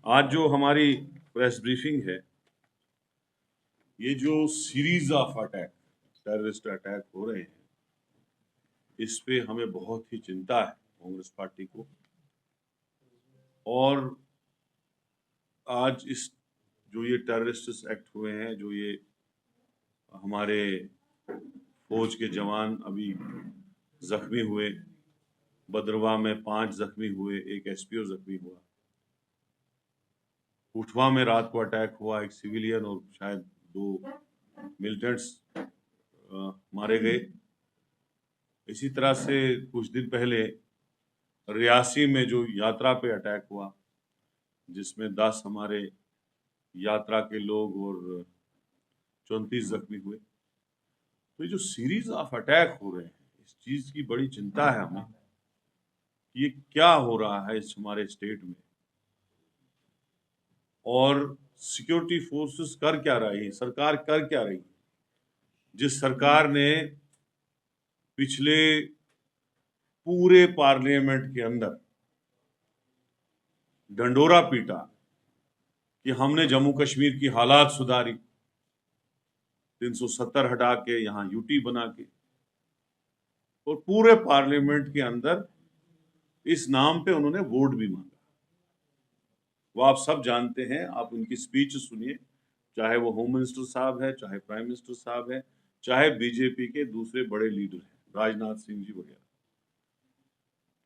आज जो हमारी प्रेस ब्रीफिंग है, ये जो series of attack, terrorist attack हो रहे हैं, इस पे हमें बहुत ही चिंता है कांग्रेस पार्टी को। और आज इस जो ये टेररिस्ट एक्ट हुए हैं, जो ये हमारे फौज के जवान अभी जख्मी हुए, बदरवा में 5 जख्मी हुए, एक एसपीओ जख्मी हुआ, उठवा में रात को अटैक हुआ, एक सिविलियन और शायद 2 मिलिटेंट्स मारे गए। इसी तरह से कुछ दिन पहले रियासी में जो यात्रा पे अटैक हुआ, जिसमें 10 हमारे यात्रा के लोग और 34 जख्मी हुए। तो ये जो सीरीज ऑफ अटैक हो रहे हैं, इस चीज की बड़ी चिंता है हमें कि ये क्या हो रहा है इस हमारे स्टेट में, और सिक्योरिटी फोर्सेस कर क्या रही है, सरकार कर क्या रही है। जिस सरकार ने पिछले पूरे पार्लियामेंट के अंदर ढंडोरा पीटा कि हमने जम्मू कश्मीर की हालात सुधारी, 370 हटा के यहाँ यूटी बना के, और पूरे पार्लियामेंट के अंदर इस नाम पे उन्होंने वोट भी मांगा। वो आप सब जानते हैं, आप उनकी स्पीच सुनिए, चाहे वो होम मिनिस्टर साहब है, चाहे प्राइम मिनिस्टर साहब है, चाहे बीजेपी के दूसरे बड़े लीडर हैं, राजनाथ सिंह जी वगैरह।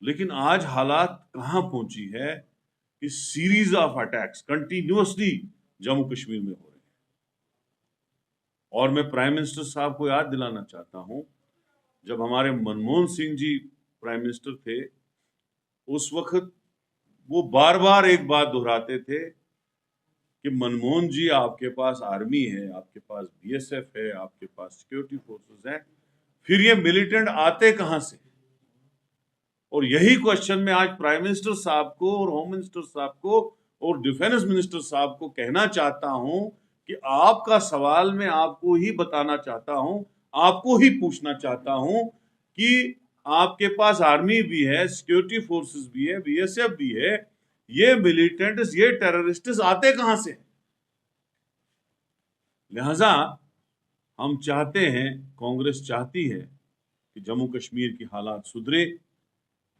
लेकिन आज हालात कहां पहुंची है कि series of attacks continuously Jammu Kashmir में हो रहे हैं। और मैं प्राइम मिनिस्टर साहब को याद दिलाना चाहता हूं, जब हमारे मनमोहन सिंह जी प्राइम मिनिस्टर थे, उस वक्त वो बार बार एक बात दोहराते थे कि मनमोहन जी, आपके पास आर्मी है, आपके पास बीएसएफ है, आपके पास सिक्योरिटी फोर्सेस हैं, फिर ये मिलिटेंट आते कहां से। और यही क्वेश्चन मैं आज प्राइम मिनिस्टर साहब को और होम मिनिस्टर साहब को और डिफेंस मिनिस्टर साहब को कहना चाहता हूं कि आपका सवाल मैं आपको ही बताना चाहता हूं, आपको ही पूछना चाहता हूं कि आपके पास आर्मी भी है, सिक्योरिटी फोर्सेस भी है, बीएसएफ भी है, ये मिलिटेंट्स, ये टेररिस्ट्स आते कहां से। लिहाजा हम चाहते हैं, कांग्रेस चाहती है कि जम्मू कश्मीर की हालात सुधरे,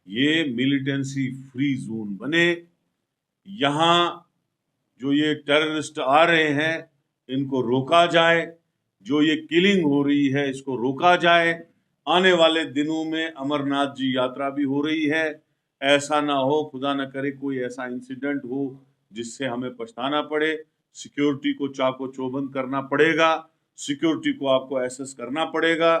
ये मिलिटेंसी फ्री जोन बने, यहां जो ये टेररिस्ट आ रहे हैं इनको रोका जाए, जो ये किलिंग हो रही है इसको रोका जाए। आने वाले दिनों में अमरनाथ जी यात्रा भी हो रही है, ऐसा ना हो, खुदा ना करे कोई ऐसा इंसिडेंट हो जिससे हमें पछताना पड़े। सिक्योरिटी को चाको चौबंद करना पड़ेगा, सिक्योरिटी को आपको एसेस करना पड़ेगा।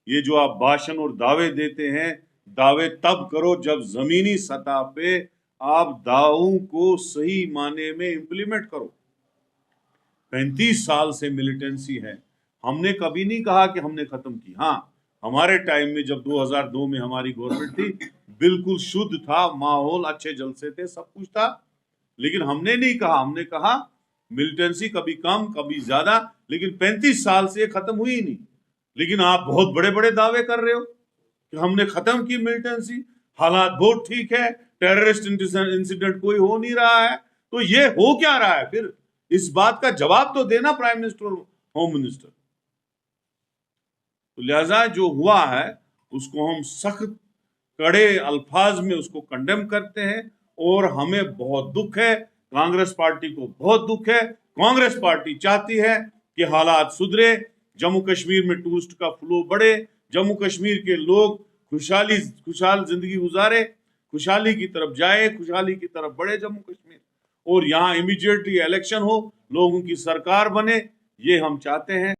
ये जो आप भाषण और दावे देते हैं, दावे तब करो जब जमीनी सतह पे आप दावों को सही माने में इंप्लीमेंट करो। 35 साल से मिलिटेंसी है, हमने कभी नहीं कहा कि हमने खत्म की। हाँ, हमारे टाइम में जब 2002 में हमारी गवर्नमेंट थी, बिल्कुल शुद्ध था माहौल, अच्छे जलसे थे, सब कुछ था, लेकिन हमने नहीं कहा, हमने कहा मिलिटेंसी कभी कम कभी ज्यादा, लेकिन 35 साल से खत्म हुई नहीं। लेकिन आप बहुत बड़े बड़े दावे कर रहे हो कि हमने खत्म की मिलिटेंसी, हालात बहुत ठीक है, टेररिस्ट इंसिडेंट कोई हो नहीं रहा है। तो ये हो क्या रहा है फिर, इस बात का जवाब तो देना प्राइम मिनिस्टर और होम मिनिस्टर। तो लिहाजा जो हुआ है उसको हम सख्त कड़े अल्फाज में उसको कंडेम करते हैं, और हमें बहुत दुख है, कांग्रेस पार्टी को बहुत दुख है। कांग्रेस पार्टी चाहती है कि हालात सुधरे, जम्मू कश्मीर में टूरिस्ट का फ्लो बढ़े, जम्मू कश्मीर के लोग खुशहाल जिंदगी गुजारे, खुशहाली की तरफ जाए, खुशहाली की तरफ बढ़े जम्मू कश्मीर, और यहाँ इमीडिएटली इलेक्शन हो, लोगों की सरकार बने, ये हम चाहते हैं।